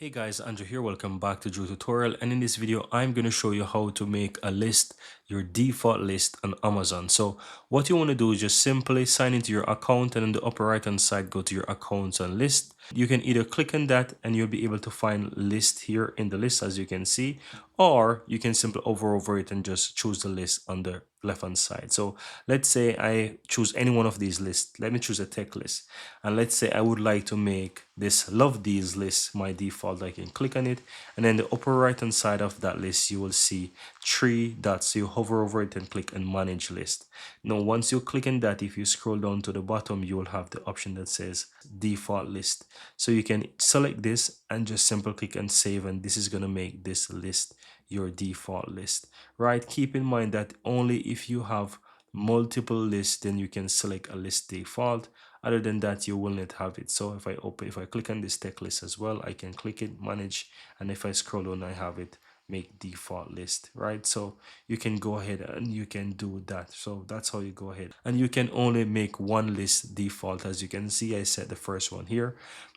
Hey guys, Andrew here. Welcome back to Drew Tutorial. And in this video, I'm going to show you how to make a list, your default list on Amazon. So what you want to do is just simply sign into your account, and in the upper right hand side, go to your accounts and list. You can either click on that and you'll be able to find list here in the list, as you can see, or you can simply hover over it and just choose the list on the left hand side. So let's say I choose any one of these lists. Let me choose a tech list, and let's say I would like to make this love deals list my default. I can click on it, and then the upper right hand side of that list you will see three dots. So you hover over it and click on manage list. Now once you click on that, if you scroll down to the bottom, you will have the option that says default list. So you can select this and just simply click and save, and this is going to make this list your default list. Right, keep in mind that only if you have multiple lists, then you can select a list default. Other than that, you will not have it. So if I click on this tech list as well, I can click it, manage, and if I scroll down, I have it, make default list. Right, so you can go ahead and you can do that. So that's how you go ahead, and you can only make one list default. As you can see, I set the first one here,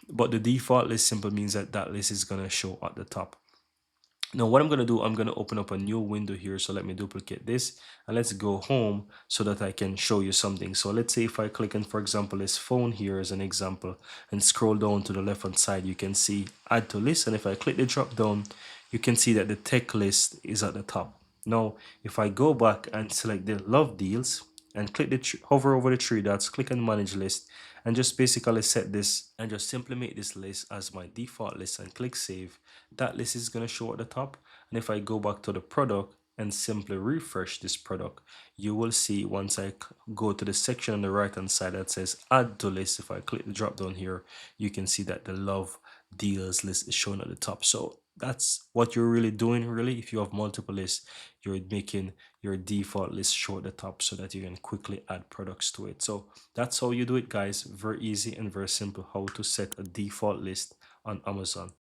but the default list simply means that that list is going to show at the top. Now what I'm going to do, I'm going to open up a new window here. So let me duplicate this, and let's go home so that I can show you something. So let's say if I click on, for example, this phone here as an example, and scroll down to the left hand side, you can see add to list. And if I click the drop down, you can see that the tech list is at the top. Now if I go back and select the love deals and click the hover over the three dots, click on manage list, and just basically set this and just simply make this list as my default list and click save, that list is going to show at the top. And if I go back to the product and simply refresh this product, you will see once I go to the section on the right hand side that says add to list, if I click the drop down here, you can see that the love deals list is shown at the top. So that's what you're really doing. Really, if you have multiple lists, you're making your default list show at the top so that you can quickly add products to it. So that's how you do it, guys. Very easy and very simple how to set a default list on Amazon.